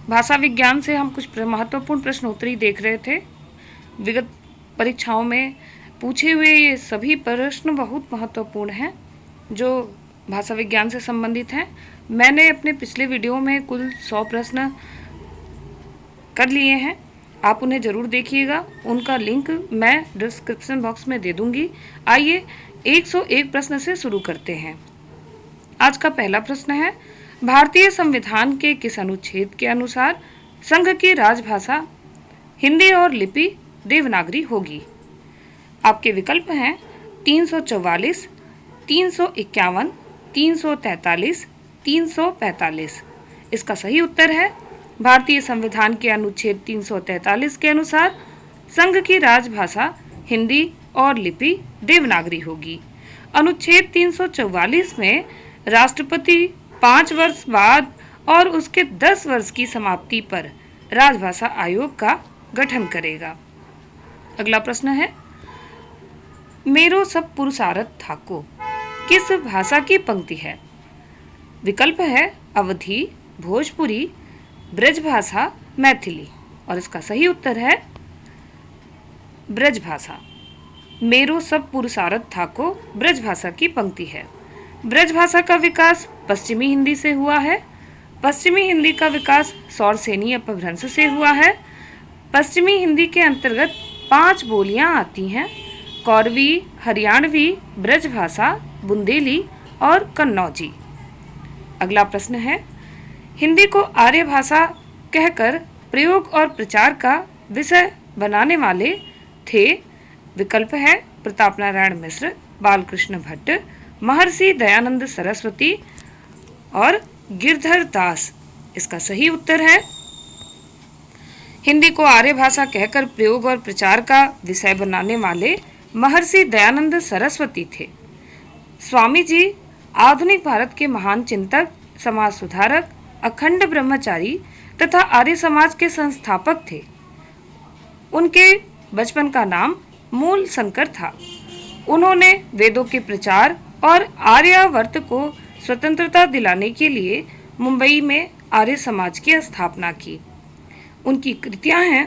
भाषा विज्ञान से हम कुछ महत्वपूर्ण प्रश्नोत्तरी देख रहे थे। विगत परीक्षाओं में पूछे हुए ये सभी प्रश्न बहुत महत्वपूर्ण हैं जो भाषा विज्ञान से संबंधित हैं। मैंने अपने पिछले वीडियो में कुल 100 प्रश्न कर लिए हैं, आप उन्हें ज़रूर देखिएगा। उनका लिंक मैं डिस्क्रिप्शन बॉक्स में दे दूंगी। आइए 101 प्रश्न से शुरू करते हैं। आज का पहला प्रश्न है, भारतीय संविधान के किस अनुच्छेद के अनुसार संघ की राजभाषा हिंदी और लिपि देवनागरी होगी? आपके विकल्प हैं 344, 351, 343, 345। इसका सही उत्तर है भारतीय संविधान के अनुच्छेद 343 के अनुसार संघ की राजभाषा हिंदी और लिपि देवनागरी होगी। अनुच्छेद 344 में राष्ट्रपति 5 वर्ष बाद और उसके 10 वर्ष की समाप्ति पर राजभाषा आयोग का गठन करेगा। अगला प्रश्न है, मेरो सब पुरुषारथ थाको किस भाषा की पंक्ति है? विकल्प है अवधी, भोजपुरी, ब्रजभाषा, मैथिली। और इसका सही उत्तर है ब्रजभाषा। मेरो सब पुरुषारथ थाको ब्रजभाषा की पंक्ति है। ब्रजभाषा का विकास पश्चिमी हिंदी से हुआ है। पश्चिमी हिंदी का विकास सौरसेनी अपभ्रंश से हुआ है। पश्चिमी हिंदी के अंतर्गत 5 बोलियां आती हैं: कौरवी, हरियाणवी, ब्रजभाषा, बुंदेली और कन्नौजी। अगला प्रश्न है, हिंदी को आर्य भाषा कहकर प्रयोग और प्रचार का विषय बनाने वाले थे। विकल्प है प्रताप नारायण मिश्र, बालकृष्ण भट्ट, महर्षि दयानंद सरस्वती और गिरधर दास। इसका सही उत्तर है हिंदी को आर्य भाषा कहकर प्रयोग और प्रचार का विषय बनाने वाले महर्षि दयानंद सरस्वती थे। स्वामी जी आधुनिक भारत के महान चिंतक, समाज सुधारक, अखंड ब्रह्मचारी तथा आर्य समाज के संस्थापक थे। उनके बचपन का नाम मूल शंकर था। उन्होंने वेदों के प्रचार और आर्यावर्त को स्वतंत्रता दिलाने के लिए मुंबई में आर्य समाज की स्थापना की। उनकी कृतियां हैं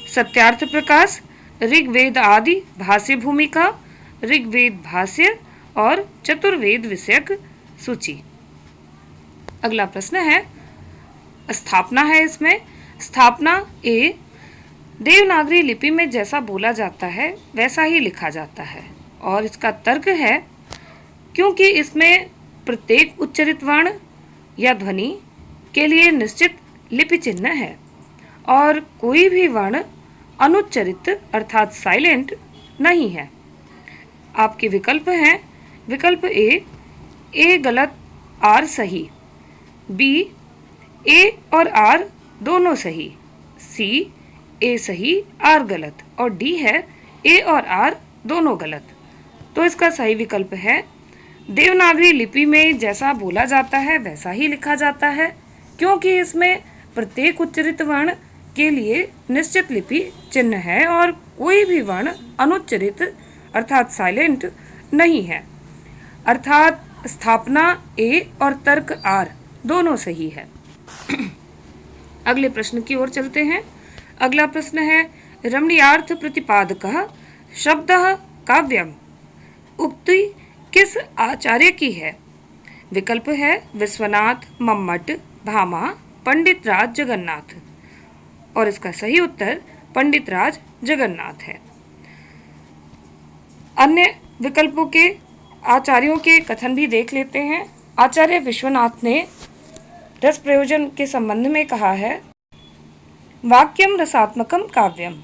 सत्यार्थ प्रकाश, ऋग्वेद आदि भाष्य भूमिका, ऋग्वेद भाष्य और चतुर्वेद विषयक सूची। अगला प्रश्न है, स्थापना है इसमें। स्थापना ए, देवनागरी लिपि में जैसा बोला जाता है वैसा ही लिखा जाता है। और इसका तर्क है क्योंकि इसमें प्रत्येक उच्चरित वर्ण या ध्वनि के लिए निश्चित लिपि चिन्ह है और कोई भी वर्ण अनुच्चरित अर्थात साइलेंट नहीं है। आपके विकल्प हैं, विकल्प ए गलत, आर सही, बी ए और आर दोनों सही, सी ए सही आर गलत और डी है ए और आर दोनों गलत। तो इसका सही विकल्प है देवनागरी लिपि में जैसा बोला जाता है वैसा ही लिखा जाता है, क्योंकि इसमें प्रत्येक उच्चरित वर्ण के लिए निश्चित लिपि चिन्ह है और कोई भी वर्ण अनुच्चरित अर्थात साइलेंट नहीं है। अर्थात स्थापना ए और तर्क आर दोनों सही है। अगले प्रश्न की ओर चलते हैं। अगला प्रश्न है, रमणीयार्थ प्रतिपादकः शब्दः काव्यम उक्ति किस आचार्य की है? विकल्प है विश्वनाथ, मम्मट, भामा, पंडित राज जगन्नाथ। और इसका सही उत्तर पंडित राज जगन्नाथ है। अन्य विकल्पों के आचार्यों के कथन भी देख लेते हैं। आचार्य विश्वनाथ ने रस प्रयोजन के संबंध में कहा है, वाक्यम रसात्मकम काव्यम।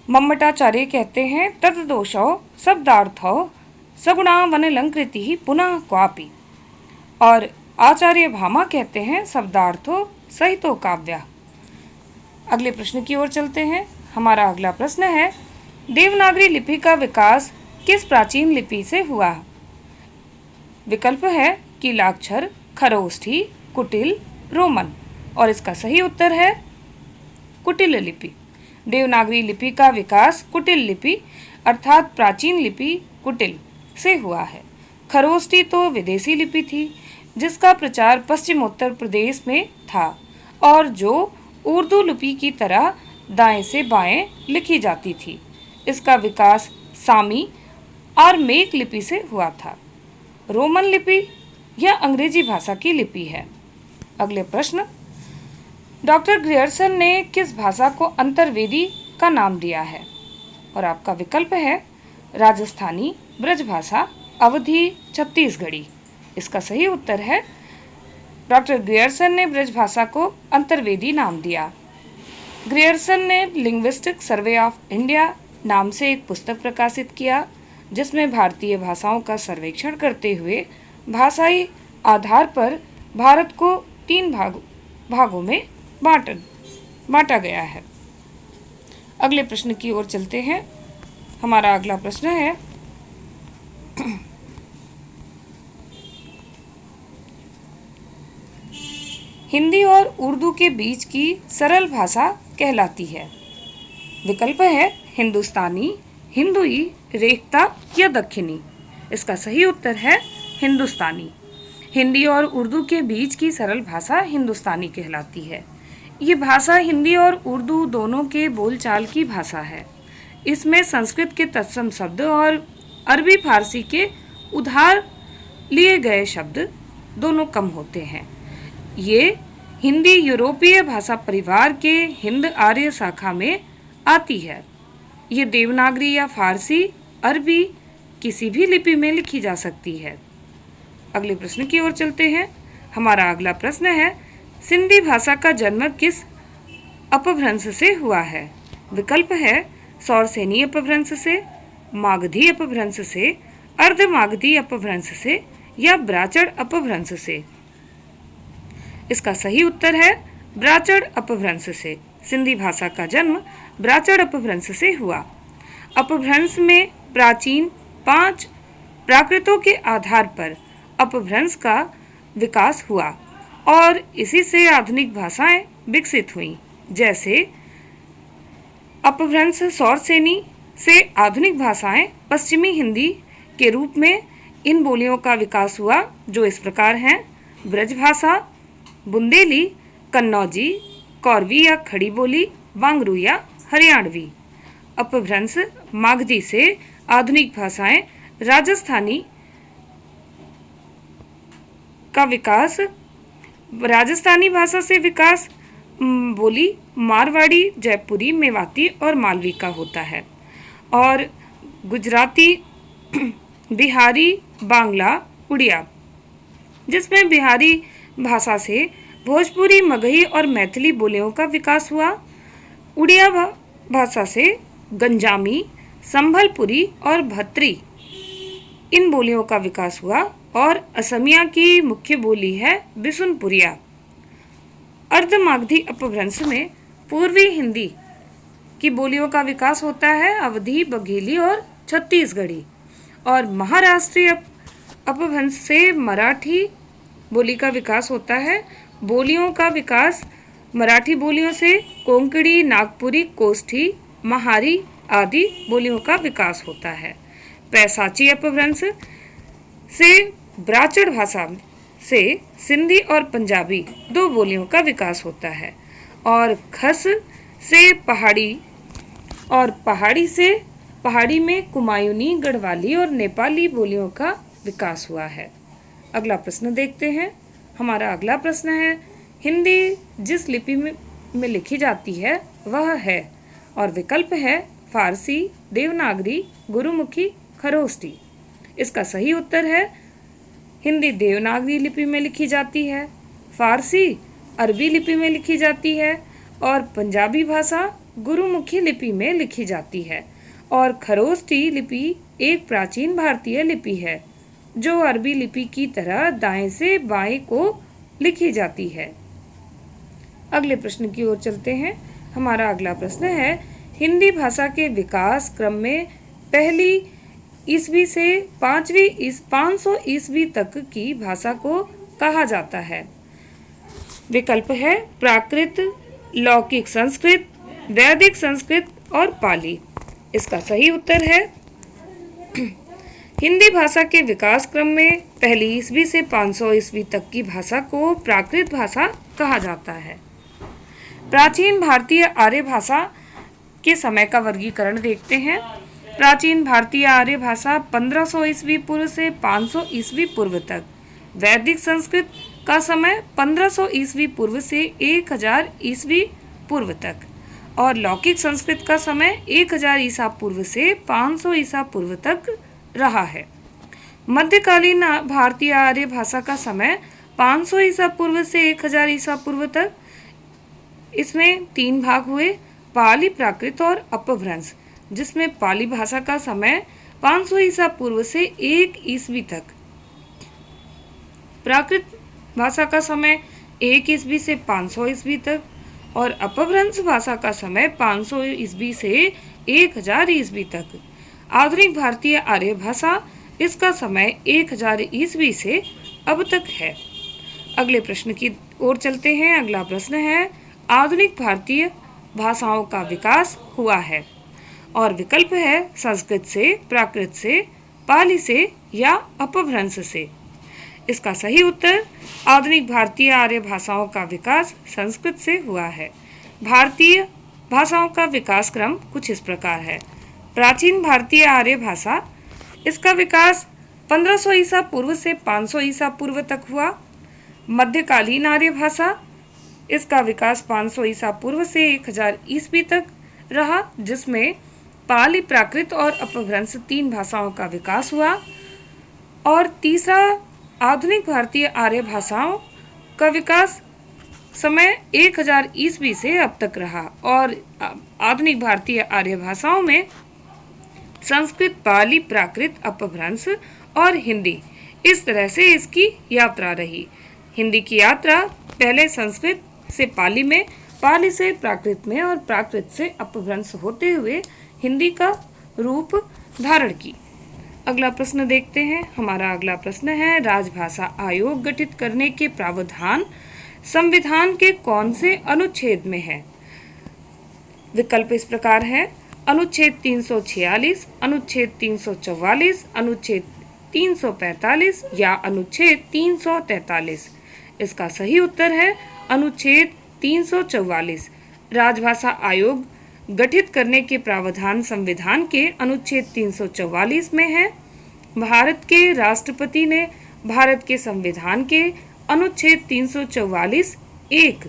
मम्मटाचार्य कहते हैं, तद्दोषौ शब्दार्थौ सगुणावनलंकृति पुनः क्वापि। और आचार्य भामा कहते हैं, शब्दार्थो सहितो काव्य। अगले प्रश्न की ओर चलते हैं। हमारा अगला प्रश्न है, देवनागरी लिपि का विकास किस प्राचीन लिपि से हुआ? विकल्प है कीलाक्षर, खरोष्ठी, कुटिल, रोमन। और इसका सही उत्तर है कुटिल लिपि। देवनागरी लिपि का विकास कुटिल लिपि अर्थात प्राचीन लिपि कुटिल से हुआ है। खरोष्ठी तो विदेशी लिपि थी जिसका प्रचार पश्चिमोत्तर प्रदेश में था और जो उर्दू लिपि की तरह दाएं से बाएं लिखी जाती थी। इसका विकास सामी अरामीक लिपि से हुआ था। रोमन लिपि यह अंग्रेजी भाषा की लिपि है। अगले प्रश्न, डॉक्टर ग्रियर्सन ने किस भाषा को अंतर्वेदी का नाम दिया है? और आपका विकल्प है राजस्थानी, ब्रजभाषा, अवधी, छत्तीसगढ़ी। इसका सही उत्तर है डॉक्टर ग्रियर्सन ने ब्रजभाषा को अंतर्वेदी नाम दिया। ग्रियर्सन ने लिंग्विस्टिक सर्वे ऑफ इंडिया नाम से एक पुस्तक प्रकाशित किया, जिसमें भारतीय भाषाओं का सर्वेक्षण करते हुए भाषाई आधार पर भारत को 3 भागों में बांटा गया है। अगले प्रश्न की ओर चलते हैं। हमारा अगला प्रश्न है हिंदी और उर्दू के बीच की सरल भाषा कहलाती है। विकल्प है हिंदुस्तानी, हिंदुई, रेखता या दक्षिणी। इसका सही उत्तर है हिंदुस्तानी। हिंदी और उर्दू के बीच की सरल भाषा हिंदुस्तानी कहलाती है। ये भाषा हिंदी और उर्दू दोनों के बोलचाल की भाषा है। इसमें संस्कृत के तत्सम शब्द और अरबी फारसी के उधार लिए गए शब्द दोनों कम होते हैं। ये हिंदी यूरोपीय भाषा परिवार के हिंद आर्य शाखा में आती है। ये देवनागरी या फारसी, अरबी किसी भी लिपि में लिखी जा सकती है। अगले प्रश्न की ओर चलते हैं। हमारा अगला प्रश्न है सिंधी भाषा का जन्म किस अपभ्रंश से हुआ है? विकल्प है सौरसेनी अपभ्रंश से, मागधी अपभ्रंश से, अर्धमागधी अपभ्रंश से या ब्राचड़ अपभ्रंश से। इसका सही उत्तर है ब्राचड़ अपभ्रंश से। सिंधी भाषा का जन्म ब्राचड़ अपभ्रंश से हुआ। अपभ्रंश में प्राचीन 5 प्राकृतों के आधार पर अपभ्रंश का विकास हुआ और इसी से आधुनिक भाषाएं विकसित हुईं। जैसे अपभ्रंश सौरसेनी से आधुनिक भाषाएं पश्चिमी हिंदी के रूप में इन बोलियों का विकास हुआ, जो इस प्रकार हैं: ब्रजभाषा, बुंदेली, कन्नौजी, कौरवी या खड़ी बोली, वांगरू या हरियाणवी। अपभ्रंश मागधी से आधुनिक भाषाएं राजस्थानी का विकास, राजस्थानी भाषा से विकास बोली मारवाड़ी, जयपुरी, मेवाती और मालवी का होता है। और गुजराती, बिहारी, बांग्ला, उड़िया, जिसमें बिहारी भाषा से भोजपुरी, मगही और मैथिली बोलियों का विकास हुआ। उड़िया भाषा से गंजामी, संभलपुरी और भत्री इन बोलियों का विकास हुआ। और असमिया की मुख्य बोली है बिशुनपुरिया। अर्धमागधी अपभ्रंश में पूर्वी हिंदी की बोलियों का विकास होता है, अवधी, बघेली और छत्तीसगढ़ी। और महाराष्ट्रीय अपभ्रंश से मराठी बोली का विकास होता है। बोलियों का विकास मराठी बोलियों से कोंकणी, नागपुरी, कोष्ठी, महारी आदि बोलियों का विकास होता है। पैसाची अपभ्रंश से ब्राचड़ भाषा से सिंधी और पंजाबी 2 बोलियों का विकास होता है। और खस से पहाड़ी और पहाड़ी में कुमायूनी, गढ़वाली और नेपाली बोलियों का विकास हुआ है। अगला प्रश्न देखते हैं। हमारा अगला प्रश्न है हिंदी जिस लिपि में लिखी जाती है वह है। और विकल्प है फारसी, देवनागरी, गुरुमुखी, खरोष्टी। इसका सही उत्तर है हिंदी देवनागरी लिपि में लिखी जाती है, फारसी अरबी लिपि में लिखी जाती है और पंजाबी भाषा गुरुमुखी लिपि में लिखी जाती है। और खरोष्टी लिपि एक प्राचीन भारतीय लिपि है जो अरबी लिपि की तरह दाएं से बाएं को लिखी जाती है। अगले प्रश्न की ओर चलते हैं। हमारा अगला प्रश्न है हिंदी भाषा के विकास क्रम में पहली ईस्वी से 500 ईस्वी तक की भाषा को कहा जाता है। विकल्प है प्राकृत, लौकिक संस्कृत, वैदिक संस्कृत और पाली। इसका सही उत्तर है हिंदी भाषा के विकास क्रम में पहली ईस्वी से 500 ईस्वी तक की भाषा को प्राकृत भाषा कहा जाता है। प्राचीन भारतीय आर्य भाषा के समय का वर्गीकरण देखते हैं। प्राचीन भारतीय आर्य भाषा 1500 ईस्वी पूर्व से 500 ईस्वी पूर्व तक। वैदिक संस्कृत का समय 1500 ईस्वी पूर्व से 1000 ईस्वी पूर्व तक और लौकिक संस्कृत का समय 1000 ईसा पूर्व से 500 ईसा पूर्व तक रहा है। मध्यकालीन भारतीय आर्य भाषा का समय 500 ईसा पूर्व से 1000 ईसा पूर्व तक। इसमें 3 भाग हुए, पाली, प्राकृत और अपभ्रंश, जिसमें पाली भाषा का समय 500 ईसा पूर्व से 1 ईस्वी तक, प्राकृत भाषा का समय 1 ईस्वी से 500 ईस्वी तक और अपभ्रंश भाषा का समय 500 ईस्वी से 1000 ईस्वी तक। आधुनिक भारतीय आर्य भाषा, इसका समय 1000 ईस्वी से अब तक है। अगले प्रश्न की ओर चलते हैं। अगला प्रश्न है, आधुनिक भारतीय भाषाओं का विकास हुआ है और विकल्प है संस्कृत से, प्राकृत से, पाली से या अपभ्रंश से। इसका सही उत्तर आधुनिक भारतीय आर्य भाषाओं का विकास संस्कृत से हुआ है। भारतीय भाषाओं का विकास क्रम कुछ इस प्रकार है। प्राचीन भारतीय आर्य भाषा, इसका विकास 1500 ईसा पूर्व से 500 ईसा पूर्व तक हुआ। मध्यकालीन आर्य भाषा, इसका विकास 500 ईसा पूर्व से 1000 ईस्वी तक रहा, जिसमें पाली, प्राकृत और अपभ्रंश 3 भाषाओं का विकास हुआ। और तीसरा, आधुनिक भारतीय आर्य भाषाओं का विकास समय 1000 ईस्वी से अब तक रहा और आधुनिक भारतीय आर्य भाषाओं में संस्कृत, पाली, प्राकृत, अपभ्रंश और हिंदी, इस तरह से इसकी यात्रा रही। हिंदी की यात्रा पहले संस्कृत से पाली में, पाली से प्राकृत में और प्राकृत से अपभ्रंश होते हुए हिंदी का रूप धारण की। अगला प्रश्न देखते हैं। हमारा अगला प्रश्न है, राजभाषा आयोग गठित करने के प्रावधान संविधान के कौन से अनुच्छेद में है? विकल्प इस प्रकार है, अनुच्छेद 346, अनुच्छेद 344, अनुच्छेद 345 या अनुच्छेद 343। इसका सही उत्तर है अनुच्छेद 344। राजभाषा आयोग गठित करने के प्रावधान संविधान के अनुच्छेद 344 में है। भारत के राष्ट्रपति ने भारत के संविधान के अनुच्छेद 344(1)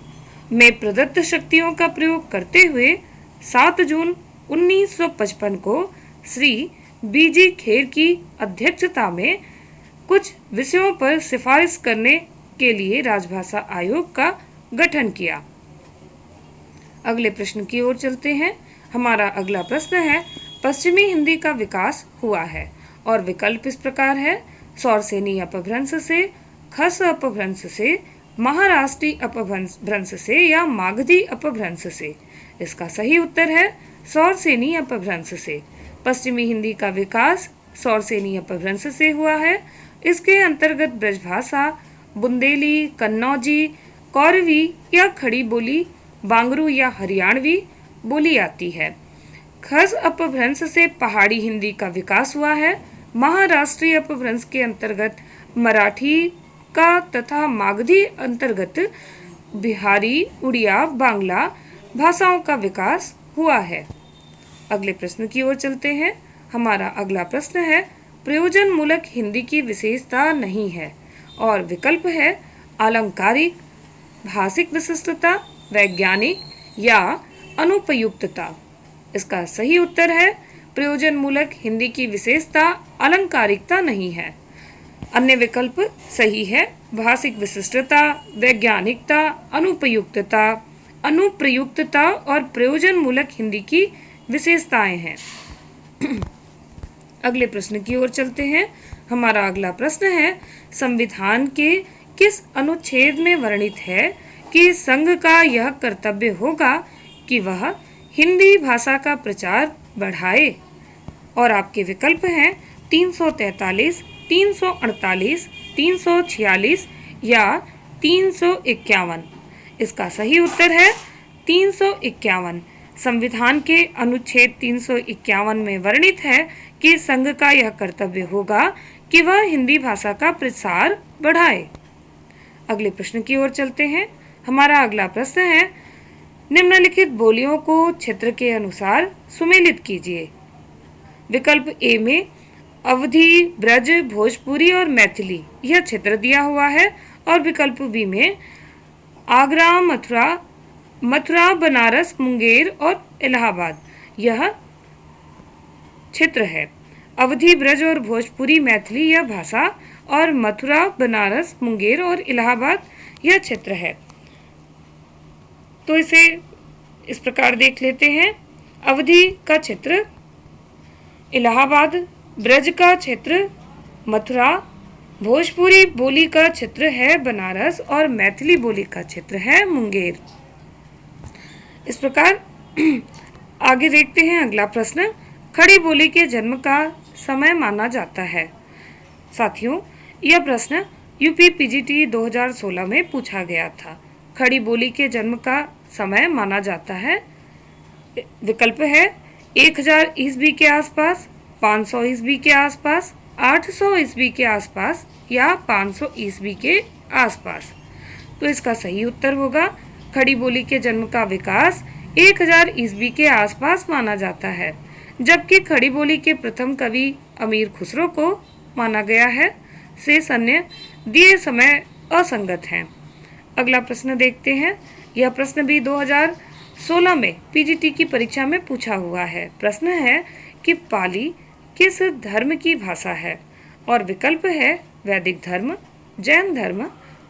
में प्रदत्त शक्तियों का प्रयोग करते हुए 7 जून 1955 को श्री बीजी खेर की अध्यक्षता में कुछ विषयों पर सिफारिश करने के लिए राजभाषा आयोग का गठन किया। अगले प्रश्न की ओर चलते हैं। हमारा अगला प्रश्न है, पश्चिमी हिंदी का विकास हुआ है और विकल्प इस प्रकार है, सौरसेनी अपभ्रंश से, खस अपभ्रंश से, महाराष्ट्री अपभ्रंश से या मागधी अपभ्रंश से। इसका सही उत्तर है सौरसेनी अपभ्रंश से। पश्चिमी हिंदी का विकास सौरसेनी अपभ्रंश से हुआ है। इसके अंतर्गत ब्रजभाषा, बुंदेली, कन्नौजी, कौरवी या खड़ी बोली, बांगरू या हरियाणवी बोली आती है। खस अपभ्रंश से पहाड़ी हिंदी का विकास हुआ है। महाराष्ट्रीय अपभ्रंश के अंतर्गत मराठी का तथा मागधी अंतर्गत बिहारी, उड़िया, बांग्ला भाषाओं का विकास हुआ है। अगले प्रश्न की ओर चलते हैं। हमारा अगला प्रश्न है, प्रयोजन मूलक हिंदी की विशेषता नहीं है और विकल्प है अलंकारिक, भाषिक विशिष्टता, वैज्ञानिक या अनुपयुक्तता। इसका सही उत्तर है प्रयोजन मूलक हिंदी की विशेषता अलंकारिकता नहीं है। अन्य विकल्प सही है, भाषिक विशिष्टता, वैज्ञानिकता, अनुप्रयुक्तता और प्रयोजन मूलक हिंदी की विशेषताएं हैं। अगले प्रश्न की ओर चलते हैं। हमारा अगला प्रश्न है, संविधान के किस अनुच्छेद में वर्णित है कि संघ का यह कर्तव्य होगा कि वह हिंदी भाषा का प्रचार बढ़ाए? और आपके विकल्प हैं 343, 348, 346 या 351। इसका सही उत्तर है 351। संविधान के अनुच्छेद 351 में वर्णित है कि संघ का यह कर्तव्य होगा कि वह हिंदी भाषा का प्रसार बढ़ाए। अगले प्रश्न की ओर चलते हैं। हमारा अगला प्रश्न है, निम्नलिखित बोलियों को क्षेत्र के अनुसार सुमेलित कीजिए। विकल्प ए में अवधी, ब्रज, भोजपुरी और मैथिली यह क्षेत्र दिया हुआ है, और विकल्प बी में आगरा, मथुरा, बनारस, मुंगेर और इलाहाबाद यह क्षेत्र है। अवधी, ब्रज और भोजपुरी मैथिली यह भाषा, और मथुरा, बनारस, मुंगेर और इलाहाबाद यह क्षेत्र है। तो इसे इस प्रकार देख लेते हैं। अवधी का क्षेत्र इलाहाबाद, ब्रज का क्षेत्र मथुरा, भोजपुरी बोली का क्षेत्र है बनारस और मैथिली बोली का क्षेत्र है मुंगेर। इस प्रकार आगे देखते हैं अगला प्रश्न। खड़ी बोली के जन्म का समय माना जाता है। साथियों, यह प्रश्न यूपी पीजीटी 2016 में पूछा गया था। खड़ी बोली के जन्म का समय माना जाता है। विकल्प है 1000 ईस्वी के आसपास, 500 ईस्वी के आसपास, 800 ईस्वी के आसपास या 500 ईस्वी के आसपास। तो इसका सही उत्तर होगा खड़ी बोली के जन्म का विकास 1000 ईस्वी के आसपास माना जाता है, जबकि खड़ी बोली के प्रथम कवि अमीर खुसरो को माना गया है। शेष अन्य दिए समय असंगत हैं। अगला प्रश्न देखते हैं। यह प्रश्न भी 2016 में पीजीटी की परीक्षा में पूछा हुआ है। प्रश्न है कि पाली किस धर्म की भाषा है, और विकल्प है वैदिक धर्म, जैन धर्म,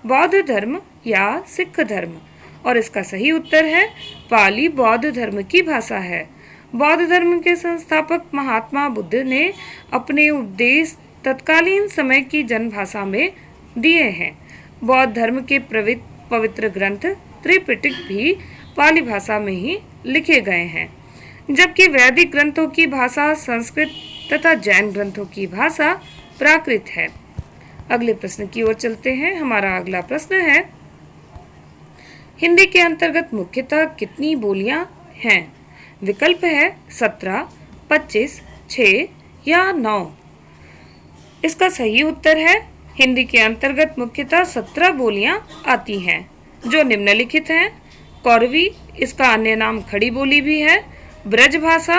बौद्ध धर्म या सिख धर्म। और इसका सही उत्तर है पाली बौद्ध धर्म की भाषा है। बौद्ध धर्म के संस्थापक महात्मा बुद्ध ने अपने उपदेश तत्कालीन समय की जनभाषा में दिए हैं। बौद्ध धर्म के पवित्र ग्रंथ त्रिपिटक भी पाली भाषा में ही लिखे गए हैं, जबकि वैदिक ग्रंथों की भाषा संस्कृत तथा जैन ग्रंथों की भाषा प्राकृत है। अगले प्रश्न की ओर चलते हैं। हमारा अगला प्रश्न है, हिंदी के अंतर्गत मुख्यतः कितनी बोलियां हैं? विकल्प है 17, 25, 6 या 9। इसका सही उत्तर है हिंदी के अंतर्गत मुख्यतः 17 बोलियां आती हैं, जो निम्नलिखित हैं। कौरवी, इसका अन्य नाम खड़ी बोली भी है। ब्रज भाषा,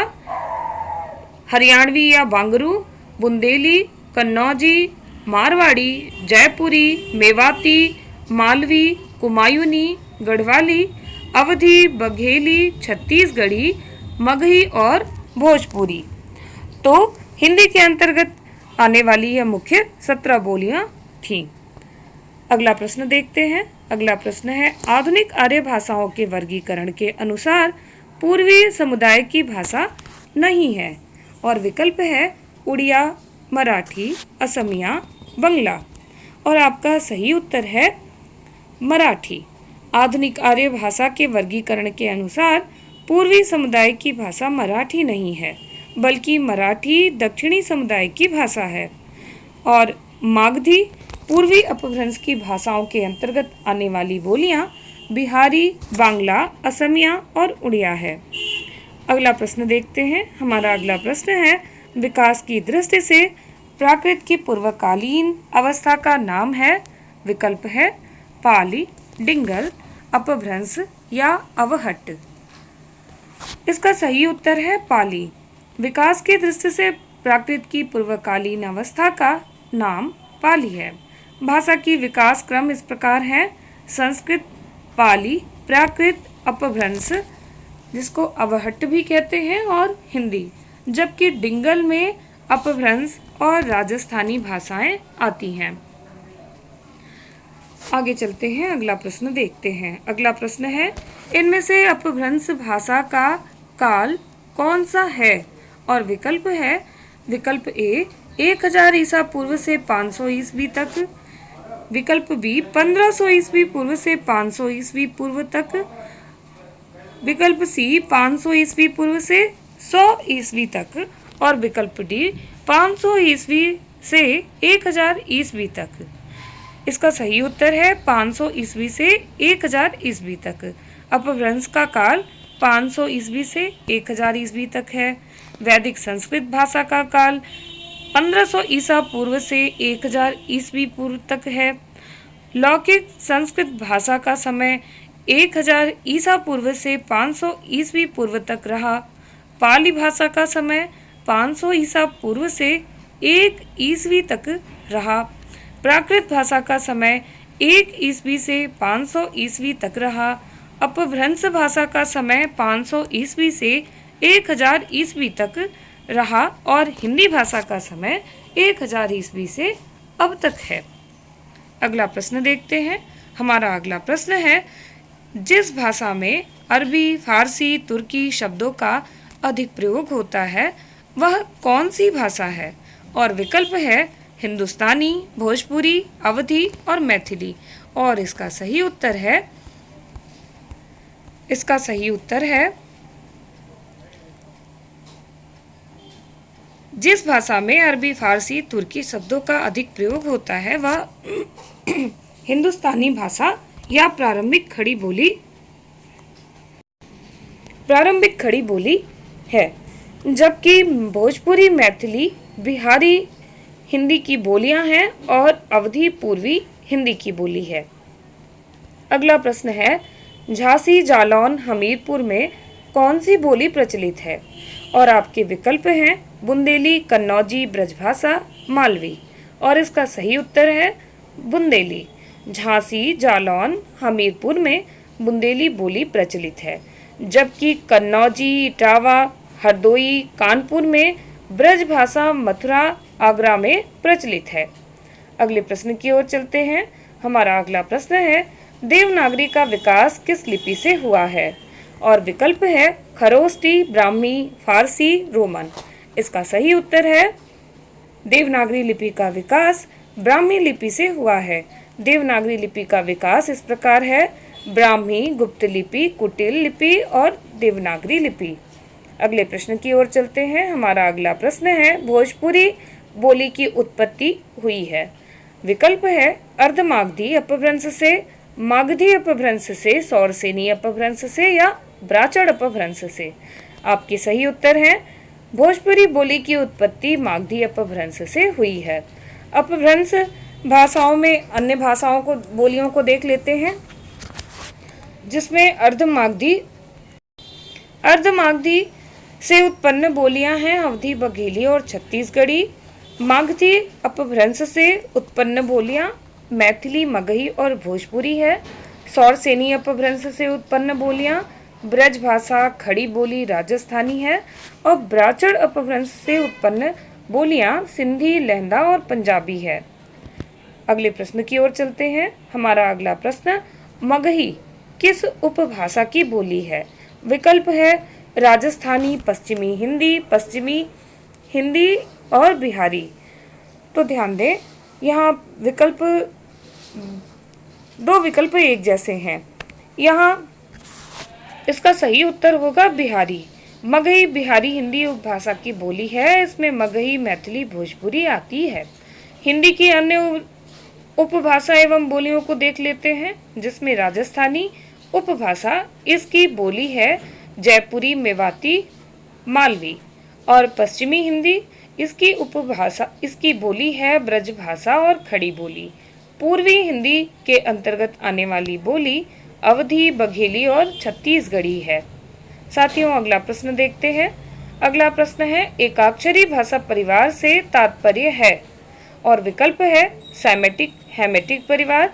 हरियाणवी या बांगरू, बुंदेली, कन्नौजी, मारवाड़ी, जयपुरी, मेवाती, मालवी, कुमायूनी, गढ़वाली, अवधी, बघेली, छत्तीसगढ़ी, मगही और भोजपुरी। तो हिंदी के अंतर्गत आने वाली यह मुख्य 17 बोलियां थीं। अगला प्रश्न देखते हैं। अगला प्रश्न है, आधुनिक आर्य भाषाओं के वर्गीकरण के अनुसार पूर्वी समुदाय की भाषा नहीं है, और विकल्प है उड़िया, मराठी, असमिया, बंगला। और आपका सही उत्तर है मराठी। आधुनिक आर्य भाषा के वर्गीकरण के अनुसार पूर्वी समुदाय की भाषा मराठी नहीं है, बल्कि मराठी दक्षिणी समुदाय की भाषा है, और मागधी पूर्वी अपभ्रंश की भाषाओं के अंतर्गत आने वाली बोलियां बिहारी, बांग्ला, असमिया और उड़िया है। अगला प्रश्न देखते हैं। हमारा अगला प्रश्न है, विकास की दृष्टि से प्राकृत की पूर्वकालीन अवस्था का नाम है। विकल्प है पाली, डिंगल, अपभ्रंश या अवहट्ट। इसका सही उत्तर है पाली। विकास की दृष्टि से प्राकृत की पूर्वकालीन अवस्था का नाम पाली है। भाषा की विकास क्रम इस प्रकार है: संस्कृत, पाली, प्राकृत, अपभ्रंश जिसको अवहट्ट भी कहते हैं, और हिंदी, जबकि डिंगल में अपभ्रंश और राजस्थानी भाषाएं आती हैं। आगे चलते हैं, अगला प्रश्न देखते हैं। अगला प्रश्न है, इनमें से अपभ्रंश भाषा का काल कौन सा है? और विकल्प है विकल्प ए 1000 ईसा पूर्व से 500 ईस्वी तक, विकल्प बी 1500 ईस्वी पूर्व से 500 ईस्वी पूर्व तक, विकल्प सी 500 ईस्वी पूर्व से 100 ईस्वी तक, और विकल्प डी 500 ईस्वी से 1000 ईस्वी तक। इसका सही उत्तर है 500 ईस्वी से 1000 ईस्वी तक। अपभ्रंश का काल 500 ईस्वी से 1000 ईस्वी तक है। वैदिक संस्कृत भाषा का काल 1500 ईसा पूर्व से 1000 ईस्वी पूर्व तक है। लौकिक संस्कृत भाषा का समय 1000 ईसा पूर्व से 500 ईस्वी पूर्व तक रहा। पाली भाषा का समय 500 ईसा पूर्व से 1 ईस्वी तक रहा। प्राकृत भाषा का समय 1 ईस्वी से 500 ईस्वी तक रहा। अपभ्रंश भाषा का समय 500 ईस्वी से 1000 ईस्वी तक रहा और हिंदी भाषा का समय 1000 ईस्वी से अब तक है। अगला प्रश्न देखते हैं। हमारा अगला प्रश्न है, जिस भाषा में अरबी, फारसी, तुर्की शब्दों का अधिक प्रयोग होता है वह कौन सी भाषा है? और विकल्प है हिंदुस्तानी, भोजपुरी, अवधी और मैथिली। और इसका सही उत्तर है जिस भाषा में अरबी, फारसी, तुर्की शब्दों का अधिक प्रयोग होता है वह हिंदुस्तानी भाषा या प्रारंभिक खड़ी बोली है, जबकि भोजपुरी, मैथिली, बिहारी हिंदी की बोलियां हैं और अवधी पूर्वी हिंदी की बोली है। अगला प्रश्न है, झांसी, जालौन, हमीरपुर में कौन सी बोली प्रचलित है? और आपके विकल्प हैं बुंदेली, कन्नौजी, ब्रजभाषा, मालवी। और इसका सही उत्तर है बुंदेली। झांसी, जालौन, हमीरपुर में बुंदेली बोली प्रचलित है, जबकि कन्नौजी, इटावा, हरदोई, कानपुर में ब्रजभाषा, मथुरा, आगरा में प्रचलित है। अगले प्रश्न की ओर चलते हैं। हमारा अगला प्रश्न है, देवनागरी का विकास किस लिपि से हुआ है? और विकल्प है खरोष्टी, ब्राह्मी, फारसी, रोमन। इसका सही उत्तर है देवनागरी लिपि का विकास ब्राह्मी लिपि से हुआ है। देवनागरी लिपि का विकास इस प्रकार है: ब्राह्मी, गुप्त लिपि, कुटिल लिपि और देवनागरी लिपि। अगले प्रश्न की ओर चलते हैं। हमारा अगला प्रश्न है, भोजपुरी बोली की उत्पत्ति हुई है। विकल्प है अर्धमागधी अपभ्रंश से, मागधी अपभ्रंश से, सौरसेनी अपभ्रंश से या ब्राचड़ अपभ्रंश से। आपके सही उत्तर हैं भोजपुरी बोली की उत्पत्ति मागधी अपभ्रंश से हुई है। अपभ्रंश भाषाओं में अन्य भाषाओं को, बोलियों को देख लेते हैं, जिसमें अर्धमागधी से उत्पन्न बोलियां हैं अवधी, बघेली और छत्तीसगढ़ी। मागधी अपभ्रंश से उत्पन्न बोलियां मैथिली, मगही और भोजपुरी है। सौरसेनी अपभ्रंश से उत्पन्न बोलियां ब्रजभाषा, खड़ी बोली, राजस्थानी है। और ब्राचड़ अपभ्रंश से उत्पन्न बोलियां सिंधी, लहंदा और पंजाबी है। अगले प्रश्न की ओर चलते हैं। हमारा अगला प्रश्न, मगही किस उपभाषा की बोली है? विकल्प है राजस्थानी, पश्चिमी हिंदी और बिहारी। तो ध्यान दें, यहाँ दो विकल्प एक जैसे हैं। यहाँ इसका सही उत्तर होगा बिहारी। मगही बिहारी हिंदी उपभाषा की बोली है। इसमें मगही, मैथिली, भोजपुरी आती है। हिंदी की अन्य उपभाषा एवं बोलियों को देख लेते हैं, जिसमें राजस्थानी उपभाषा, इसकी बोली है जयपुरी, मेवाती, मालवी। और पश्चिमी हिंदी, इसकी बोली है ब्रजभाषा और खड़ी बोली। पूर्वी हिंदी के अंतर्गत आने वाली बोली अवधी, बघेली और छत्तीसगढ़ी है। साथियों, अगला प्रश्न देखते हैं। अगला प्रश्न है, एकाक्षरी भाषा परिवार से तात्पर्य है? और विकल्प है सैमेटिक हेमेटिक परिवार,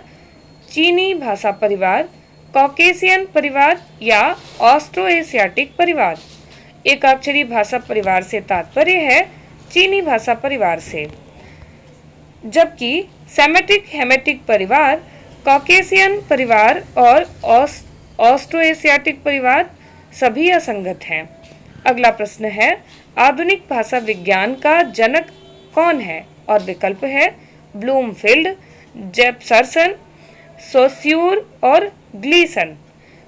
चीनी भाषा परिवार, कॉकेशियन परिवार या ऑस्ट्रो एशियाटिक परिवार। एकाक्षरी भाषा परिवार से तात्पर्य है चीनी भाषा परिवार से, जबकि सेमेटिक हेमेटिक परिवार, कॉकेशियन परिवार और ऑस्ट्रो एशियाटिक परिवार सभी असंगत हैं। अगला प्रश्न है, आधुनिक भाषा विज्ञान का जनक कौन है? और विकल्प है ब्लूमफील्ड, जेफरसन, सोस्यूर और ग्लीसन।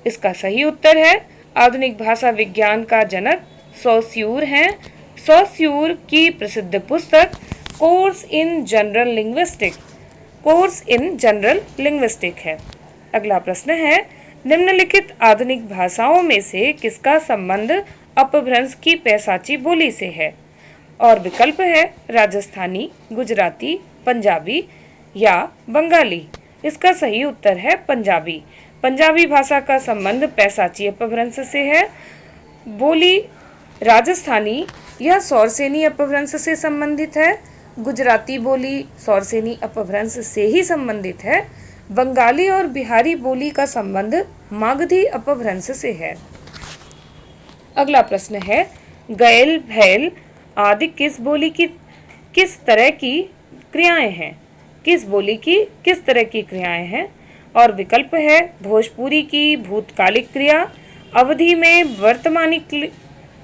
इसका सही उत्तर है आधुनिक भाषा विज्ञान का जनक सोस्यूर हैं। सोस्यूर की प्रसिद्ध पुस्तक कोर्स इन जनरल लिंग्विस्टिक है। अगला प्रश्न है, निम्नलिखित आधुनिक भाषाओं में से किसका संबंध अपभ्रंश की पैसाची बोली से है? और विकल्प है राजस्थानी, गुजराती, पंजाबी या बंगाली। इसका सही उत्तर है पंजाबी। पंजाबी भाषा का संबंध पैसाची अपभ्रंश से है। बोली राजस्थानी यह सौरसेनी अपभ्रंश से संबंधित है। गुजराती बोली सौरसेनी अपभ्रंश से ही संबंधित है। बंगाली और बिहारी बोली का संबंध मागधी अपभ्रंश से है। अगला प्रश्न है, गैल भैल आदि किस बोली की किस तरह की क्रियाएं हैं? किस बोली की किस तरह की क्रियाएं हैं? और विकल्प है भोजपुरी की भूतकालिक क्रिया, अवधि में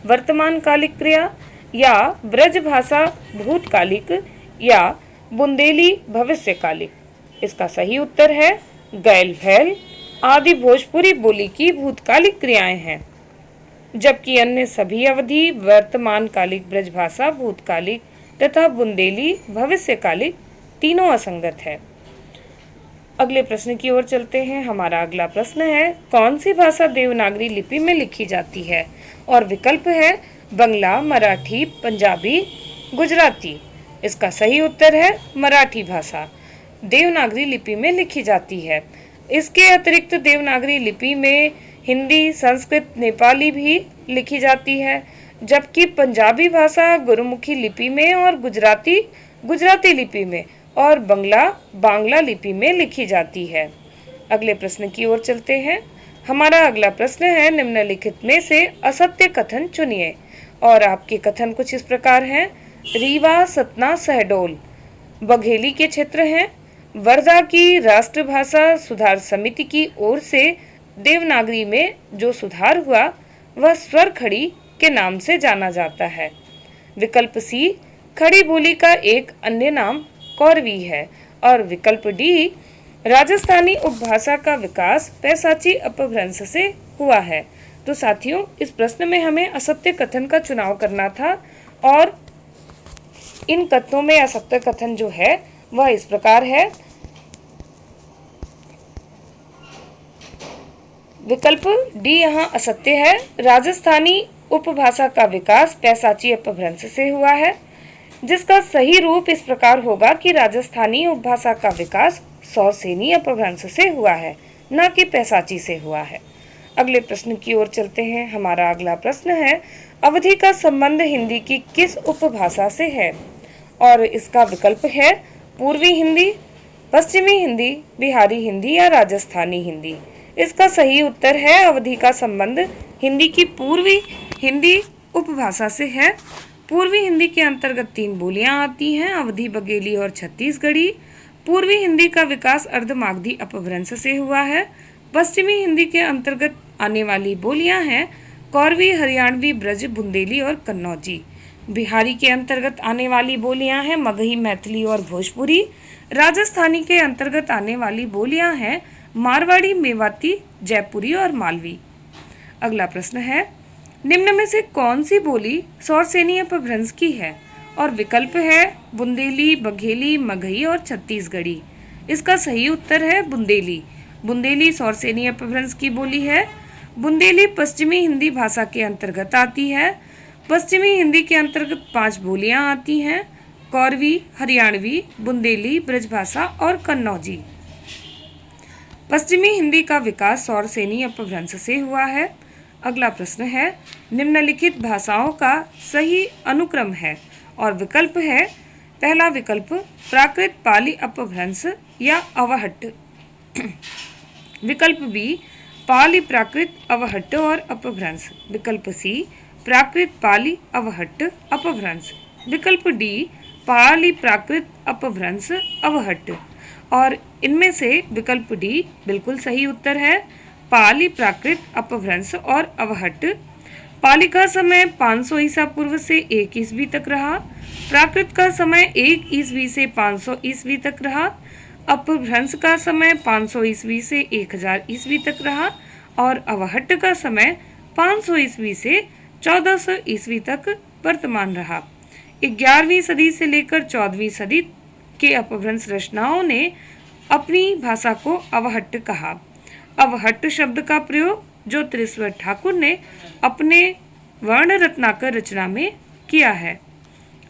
वर्तमानकालिक क्रिया, या ब्रजभाषा भूतकालिक, या बुंदेली भविष्यकालिक। इसका सही उत्तर है गैल भैल आदि भोजपुरी बोली की भूतकालिक क्रियाएं हैं, जबकि अन्य सभी अवधि वर्तमानकालिक, ब्रजभाषा भूतकालिक तथा बुंदेली भविष्यकालिक तीनों असंगत है। अगले प्रश्न की ओर चलते हैं। हमारा अगला प्रश्न है, कौन सी भाषा देवनागरी लिपि में लिखी जाती है? और विकल्प है बंगला, मराठी, पंजाबी, गुजराती। इसका सही उत्तर है मराठी भाषा देवनागरी लिपि में लिखी जाती है। इसके अतिरिक्त देवनागरी लिपि में हिंदी, संस्कृत, नेपाली भी लिखी जाती है, जबकि पंजाबी भाषा गुरुमुखी लिपि में और गुजराती लिपि में और बांग्ला लिपि में लिखी जाती है। अगले प्रश्न की ओर चलते हैं। हमारा अगला प्रश्न है, निम्नलिखित में से असत्य कथन चुनिए। और आपके कथन कुछ इस प्रकार हैं। रीवा, सतना, शहडोल बघेली के क्षेत्र हैं। वर्धा की राष्ट्रभाषा सुधार समिति की ओर से देवनागरी में जो सुधार हुआ वह स्वर खड़ी के नाम से जाना जाता है। विकल्प सी, खड़ी बोली का एक अन्य नाम कौरवी है। और विकल्प डी, राजस्थानी उपभाषा का विकास पैसाची अपभ्रंश से हुआ है। तो साथियों, इस प्रश्न में हमें असत्य कथन का चुनाव करना था और इन कथनों में असत्य कथन जो है वह इस प्रकार है। विकल्प डी यहाँ असत्य है। राजस्थानी उपभाषा का विकास पैसाची अपभ्रंश से हुआ है, जिसका सही रूप इस प्रकार होगा कि राजस्थानी उपभाषा का विकास सौरसेनी अपभ्रंश से हुआ है, न कि पैसाची से हुआ है। अगले प्रश्न की ओर चलते हैं। हमारा अगला प्रश्न है, अवधि का संबंध हिंदी की किस उपभाषा से है? और इसका विकल्प है पूर्वी हिंदी, पश्चिमी हिंदी, बिहारी हिंदी या राजस्थानी हिंदी। इसका सही उत्तर है अवधि का संबंध हिंदी की पूर्वी हिंदी उपभाषा से है। पूर्वी हिंदी के अंतर्गत 3 बोलियां आती हैं, अवधी, बघेली और छत्तीसगढ़ी। पूर्वी हिंदी का विकास अर्धमागधी अपभ्रंश से हुआ है। पश्चिमी हिंदी के अंतर्गत आने वाली बोलियां हैं कौरवी, हरियाणवी, ब्रज, बुंदेली और कन्नौजी। बिहारी के अंतर्गत आने वाली बोलियां हैं मगही, मैथिली और भोजपुरी। राजस्थानी के अंतर्गत आने वाली बोलियां हैं मारवाड़ी, मेवाती, जयपुरी और मालवी। अगला प्रश्न है, निम्न में से कौन सी बोली सौरसेनी अपभ्रंश की है? और विकल्प है बुंदेली, बघेली, मगही और छत्तीसगढ़ी। इसका सही उत्तर है बुंदेली। बुंदेली सौरसेनी अपभ्रंश की बोली है। बुंदेली पश्चिमी हिंदी भाषा के अंतर्गत आती है। पश्चिमी हिंदी के अंतर्गत 5 बोलियां आती हैं, कौरवी, हरियाणवी, बुंदेली, ब्रजभाषा और कन्नौजी। पश्चिमी हिंदी का विकास सौरसेनी अपभ्रंश से हुआ है। अगला प्रश्न है, निम्नलिखित भाषाओं का सही अनुक्रम है? और विकल्प है पहला विकल्प प्राकृत, पाली अपभ्रंश या अवहट्ट। विकल्प बी पाली, प्राकृत, अवहट्ट और अपभ्रंश। विकल्प सी प्राकृत, पाली, अवहट्ट, अपभ्रंश। विकल्प डी पाली, प्राकृत, अपभ्रंश, अवहट्ट। और इनमें से विकल्प डी बिल्कुल सही उत्तर है, पाली, प्राकृत, अपभ्रंश और अवहट्ट। पाली का समय 500 ईसा पूर्व से 1 ईस्वी तक रहा। प्राकृत का समय 1 ईस्वी से 500 ईस्वी तक रहा। अपभ्रंश का समय 500 ईस्वी से 1000 ईस्वी तक रहा। और अवहट्ट का समय 500 ईस्वी से 1400 ईस्वी तक वर्तमान रहा। 11वीं सदी से लेकर 14वीं सदी के अपभ्रंश रचनाओं ने अपनी भाषा को अवहट्ट कहा। अवहट्ट शब्द का प्रयोग जो त्रिस्वर ठाकुर ने अपने वर्ण रत्नाकर रचना में किया है।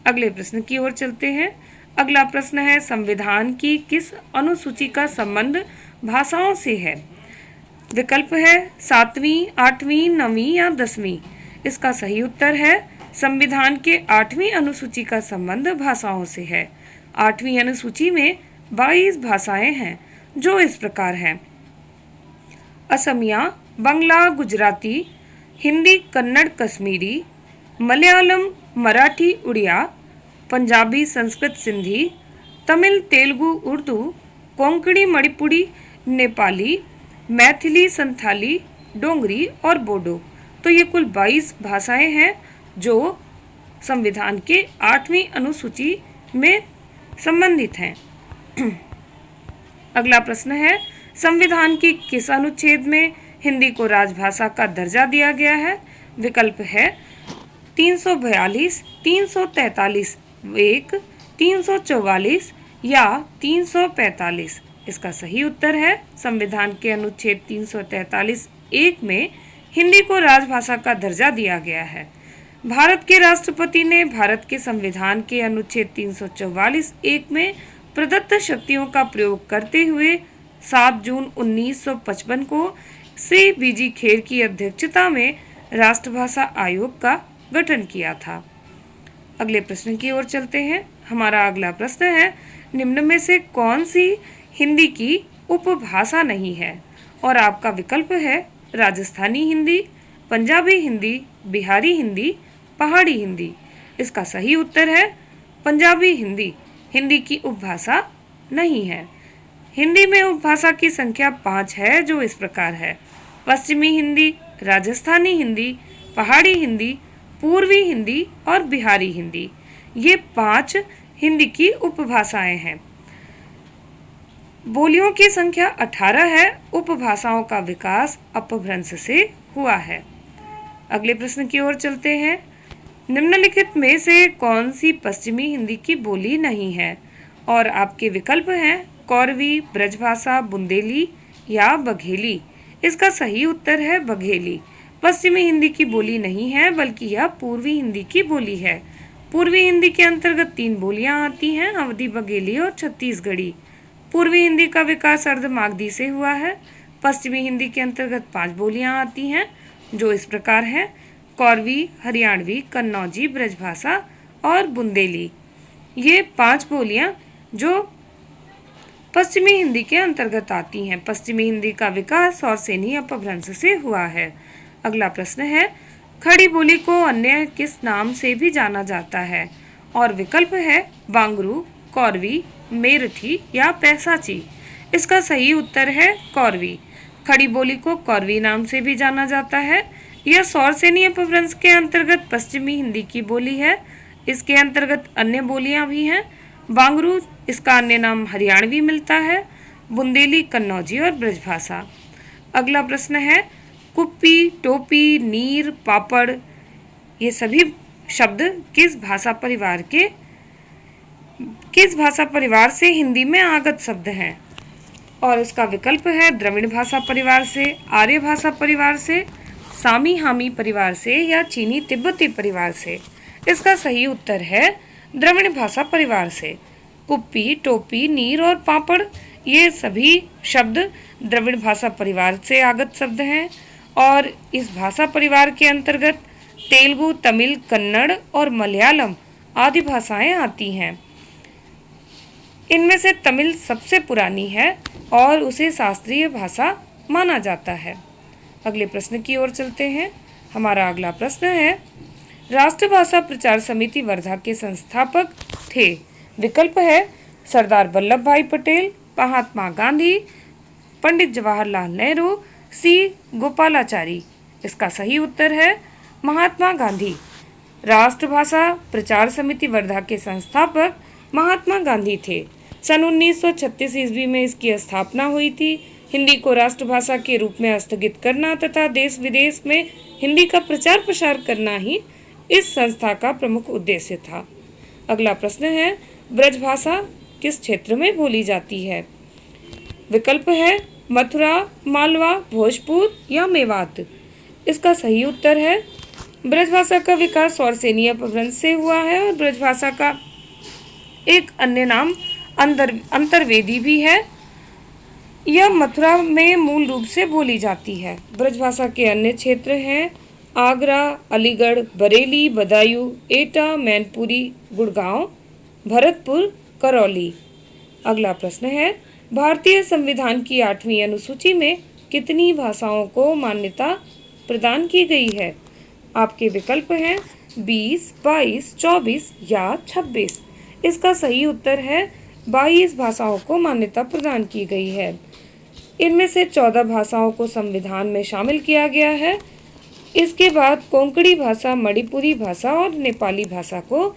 अगले प्रश्न की ओर चलते हैं। अगला प्रश्न है, संविधान की किस अनुसूची का संबंध भाषाओं से है? विकल्प है 7वीं, 8वीं, 9वीं या 10वीं। इसका सही उत्तर है संविधान के 8वीं अनुसूची का संबंध भाषाओं से है। 8वीं अनुसूची में 22 भाषाएं हैं जो इस प्रकार हैं: असमिया, बंगला, गुजराती, हिंदी, कन्नड़, कश्मीरी, मलयालम, मराठी, उड़िया, पंजाबी, संस्कृत, सिंधी, तमिल, तेलुगु, उर्दू, कोंकणी, मणिपुरी, नेपाली, मैथिली, संथाली, डोंगरी और बोडो। तो ये कुल 22 भाषाएं हैं जो संविधान के 8वीं अनुसूची में संबंधित हैं। अगला प्रश्न है संविधान की किस अनुच्छेद में हिंदी को राजभाषा का दर्जा दिया गया है? विकल्प है 342, 343, 1, 344 या 345। इसका सही उत्तर है संविधान के अनुच्छेद 343(1) में हिंदी को राजभाषा का दर्जा दिया गया है। भारत के राष्ट्रपति ने भारत के संविधान के अनुच्छेद 344(1) में प्रदत्त शक्तियों का प्रयोग करते हुए 7 जून 1955 को श्री बीजी खेर की अध्यक्षता में राष्ट्रभाषा आयोग का गठन किया था। अगले प्रश्न की ओर चलते हैं। हमारा अगला प्रश्न है निम्न में से कौन सी हिंदी की उपभाषा नहीं है? और आपका विकल्प है राजस्थानी हिंदी, पंजाबी हिंदी, बिहारी हिंदी, पहाड़ी हिंदी। इसका सही उत्तर है पंजाबी हिंदी हिंदी की उपभाषा नहीं है। हिंदी में उपभाषा की संख्या 5 है जो इस प्रकार है: पश्चिमी हिंदी, राजस्थानी हिंदी, पहाड़ी हिंदी, पूर्वी हिंदी और बिहारी हिंदी। ये 5 हिंदी की उपभाषाएं हैं। बोलियों की संख्या 18 है। उपभाषाओं का विकास अपभ्रंश से हुआ है। अगले प्रश्न की ओर चलते हैं। निम्नलिखित में से कौन सी पश्चिमी हिंदी की बोली नहीं है? और आपके विकल्प हैं कौरवी, ब्रजभाषा, बुंदेली या बघेली। इसका सही उत्तर है बघेली। पश्चिमी हिंदी की बोली नहीं है बल्कि यह पूर्वी हिंदी की बोली है। पूर्वी हिंदी के अंतर्गत 3 बोलियां आती हैं: अवधी, बघेली और छत्तीसगढ़ी। पूर्वी हिंदी का विकास अर्ध मागधी से हुआ है। पश्चिमी हिंदी के अंतर्गत 5 बोलियां आती हैं जो इस प्रकार हैं: कौरवी, हरियाणवी, कन्नौजी, ब्रजभाषा और बुंदेली। ये 5 बोलियां जो पश्चिमी हिंदी के अंतर्गत आती हैं। पश्चिमी हिंदी का विकास और सेनी अपभ्रंश से हुआ है। अगला प्रश्न है खड़ी बोली को अन्य किस नाम से भी जाना जाता है? और विकल्प है बांगरू, कौरवी, मेरठी या पैसाची। इसका सही उत्तर है कौरवी। खड़ी बोली को कौरवी नाम से भी जाना जाता है। यह सौरसेनी अपभ्रंश के अंतर्गत पश्चिमी हिंदी की बोली है। इसके अंतर्गत अन्य बोलियां भी हैं। बांगरू इसका अन्य नाम हरियाणवी मिलता है, बुंदेली, कन्नौजी और ब्रजभाषा। अगला प्रश्न है कुप्पी, टोपी, नीर, पापड़ ये सभी शब्द किस भाषा परिवार से हिंदी में आगत शब्द हैं? और इसका विकल्प है द्रविड़ भाषा परिवार से, आर्य भाषा परिवार से, सामी हामी परिवार से या चीनी तिब्बती परिवार से। इसका सही उत्तर है द्रविड़ भाषा परिवार से। कुप्पी, टोपी, नीर और पापड़ ये सभी शब्द द्रविड़ भाषा परिवार से आगत शब्द हैं और इस भाषा परिवार के अंतर्गत तेलुगु, तमिल, कन्नड़ और मलयालम आदि भाषाएं आती हैं। इनमें से तमिल सबसे पुरानी है और उसे शास्त्रीय भाषा माना जाता है। अगले प्रश्न की ओर चलते हैं। हमारा अगला प्रश्न है राष्ट्रभाषा प्रचार समिति वर्धा के संस्थापक थे। विकल्प है सरदार वल्लभ भाई पटेल, महात्मा गांधी, पंडित जवाहरलाल नेहरू, सी गोपालाचारी। इसका सही उत्तर है महात्मा गांधी। राष्ट्रभाषा प्रचार समिति वर्धा के संस्थापक महात्मा गांधी थे। सन 1936 ईस्वी में इसकी स्थापना हुई थी। हिंदी को राष्ट्रभाषा के रूप में स्थगित करना तथा देश विदेश में हिंदी का प्रचार प्रसार करना ही इस संस्था का प्रमुख उद्देश्य था। अगला प्रश्न है ब्रजभाषा किस क्षेत्र में बोली जाती है? विकल्प है मथुरा, मालवा, भोजपुर या मेवात। इसका सही उत्तर है ब्रजभाषा का विकास सौरसेनी अपभ्रंश से हुआ है और ब्रजभाषा का एक अन्य नाम अंतर्वेदी भी है। यह मथुरा में मूल रूप से बोली जाती है। ब्रजभाषा के अन्य क्षेत्र हैं आगरा, अलीगढ़, बरेली, बदायूं, एटा, मैनपुरी, गुड़गांव, भरतपुर, करौली। अगला प्रश्न है भारतीय संविधान की 8वीं अनुसूची में कितनी भाषाओं को मान्यता प्रदान की गई है? आपके विकल्प हैं 20, 22, 24 या 26। इसका सही उत्तर है 22 भाषाओं को मान्यता प्रदान की गई है। इनमें से 14 भाषाओं को संविधान में शामिल किया गया है। इसके बाद कोंकणी भाषा, मणिपुरी भाषा और नेपाली भाषा को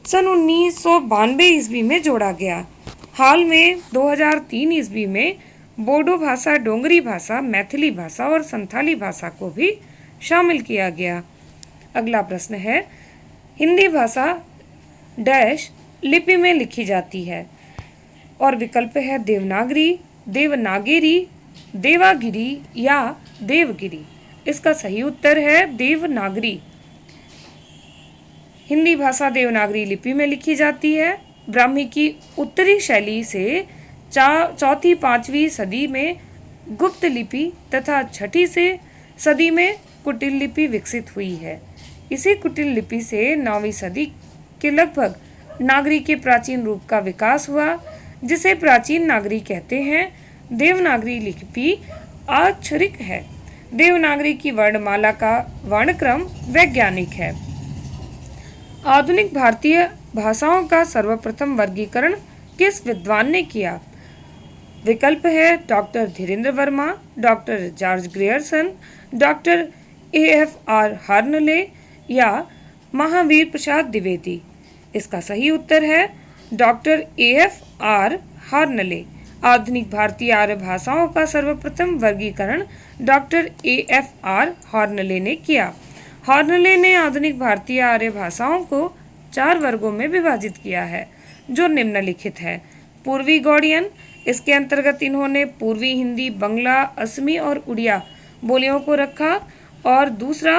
सन 1992 ईस्वी में जोड़ा गया। हाल में 2003 ईस्वी में बोडो भाषा, डोंगरी भाषा, मैथिली भाषा और संथाली भाषा को भी शामिल किया गया। अगला प्रश्न है हिंदी भाषा डैश लिपि में लिखी जाती है? और विकल्प है देवनागरी, देवनागरी, देवागिरी या देवगिरी। इसका सही उत्तर है देवनागरी। हिंदी भाषा देवनागरी लिपि में लिखी जाती है। ब्राह्मी की उत्तरी शैली से चौथी 5वीं सदी में गुप्त लिपि तथा छठी से सदी में कुटिल लिपि विकसित हुई है। इसी कुटिल लिपि से 9वीं सदी के लगभग नागरी के प्राचीन रूप का विकास हुआ, जिसे प्राचीन नागरी कहते हैं। देवनागरी लिपि अक्षरिक है। देवनागरी की वर्णमाला का वर्णक्रम वैज्ञानिक है। आधुनिक भारतीय भाषाओं का सर्वप्रथम वर्गीकरण किस विद्वान ने किया? विकल्प है doctor Dhirendra Verma, doctor George Grierson, doctor AFR Hoernle या महावीर प्रसाद द्विवेदी। इसका सही उत्तर है डॉक्टर AFR हार्नले। आधुनिक भारतीय आर्य भाषाओं का सर्वप्रथम वर्गीकरण डॉक्टर AFR हार्नले ने किया। हार्नले ने आधुनिक भारतीय आर्य भाषाओं को 4 वर्गों में विभाजित किया है, जो निम्नलिखित है। पूर्वी गौड़ियन, इसके अंतर्गत इन्होंने पूर्वी हिंदी, बंगला, असमी और उड़िया बोलियों को रखा। और दूसरा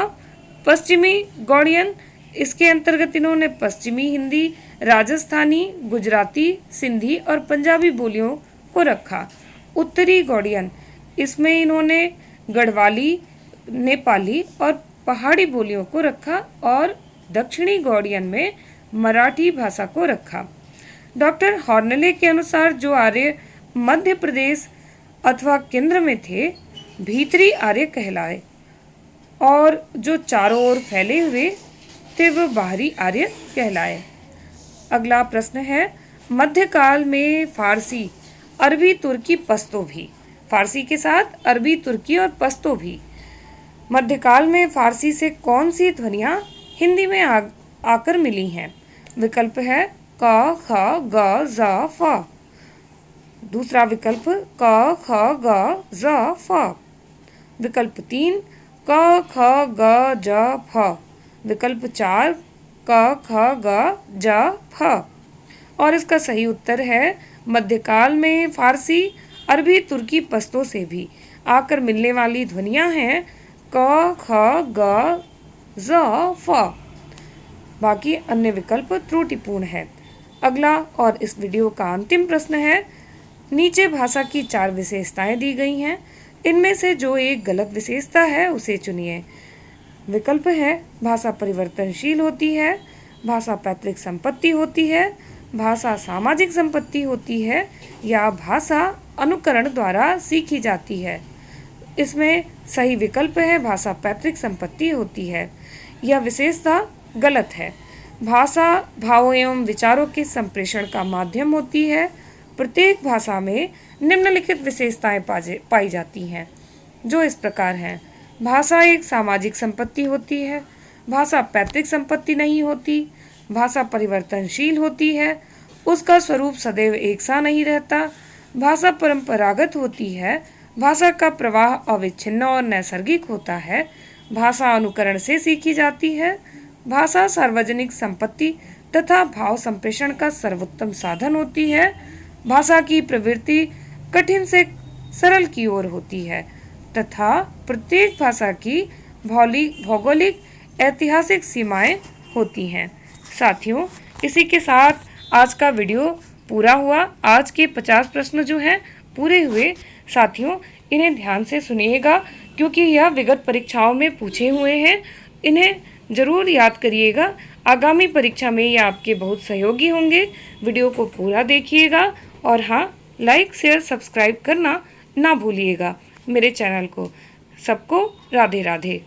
पश्चिमी गौड़ियन, इसके अंतर्गत इन्होंने पश्चिमी हिंदी, राजस्थानी, गुजराती, सिंधी और पंजाबी बोलियों को रखा। उत्तरी गौड़ियन, इसमें इन्होंने गढ़वाली, नेपाली और पहाड़ी बोलियों को रखा। और दक्षिणी गौड़ियन में मराठी भाषा को रखा। डॉक्टर हॉर्नले के अनुसार जो आर्य मध्य प्रदेश अथवा केंद्र में थे, भीतरी आर्य कहलाए, और जो चारों ओर फैले हुए थे वह बाहरी आर्य कहलाए। अगला प्रश्न है मध्यकाल में फारसी, अरबी, तुर्की, पश्तो भी। फारसी के साथ अरबी, तुर्की और पश्तो भी। मध्यकाल में फारसी से कौन सी ध्वनियाँ हिंदी में आकर मिली हैं? विकल्प है क, ख, ग, ज, फ। दूसरा विकल्प क, ख, ग, ज, फ। विकल्प 3 क, ख, ग, ज, फ। विकल्प 4 क, ख, ग, ज, फ। और इसका सही उत्तर है मध्यकाल में फारसी, अरबी, तुर्की, पश्तो से भी आकर मिलने वाली ध्वनियाँ हैं क, ख, ग, ज, फ। बाकी अन्य विकल्प त्रुटिपूर्ण है। अगला और इस वीडियो का अंतिम प्रश्न है नीचे भाषा की 4 विशेषताएं दी गई हैं, इनमें से जो एक गलत विशेषता है उसे चुनिए। विकल्प है भाषा परिवर्तनशील होती है, भाषा पैतृक संपत्ति होती है, भाषा सामाजिक संपत्ति होती है या भाषा अनुकरण द्वारा सीखी जाती है। इसमें सही विकल्प है भाषा पैतृक संपत्ति होती है। यह विशेषता गलत है। भाषा भावों एवं विचारों के संप्रेषण का माध्यम होती है। प्रत्येक भाषा में निम्नलिखित विशेषताएं पाई जाती हैं, जो इस प्रकार हैं। भाषा एक सामाजिक संपत्ति होती है, भाषा पैतृक संपत्ति नहीं होती, भाषा परिवर्तनशील होती है, उसका स्वरूप सदैव एक सा नहीं रहता, भाषा परंपरागत होती है, भाषा का प्रवाह अविच्छिन्न और नैसर्गिक होता है, भाषा अनुकरण से सीखी जाती है, भाषा सार्वजनिक संपत्ति तथा भाव संप्रेषण का सर्वोत्तम साधन होती है, भाषा की प्रवृत्ति कठिन से सरल की ओर होती है तथा प्रत्येक भाषा की भौगोलिक ऐतिहासिक सीमाएं होती हैं। साथियों, इसी के साथ आज का वीडियो पूरा हुआ। आज के 50 प्रश्न जो हैं पूरे हुए। साथियों, इन्हें ध्यान से सुनिएगा क्योंकि यह विगत परीक्षाओं में पूछे हुए हैं। इन्हें ज़रूर याद करिएगा, आगामी परीक्षा में ये आपके बहुत सहयोगी होंगे। वीडियो को पूरा देखिएगा और हाँ, लाइक शेयर सब्सक्राइब करना ना भूलिएगा मेरे चैनल को। सबको राधे राधे।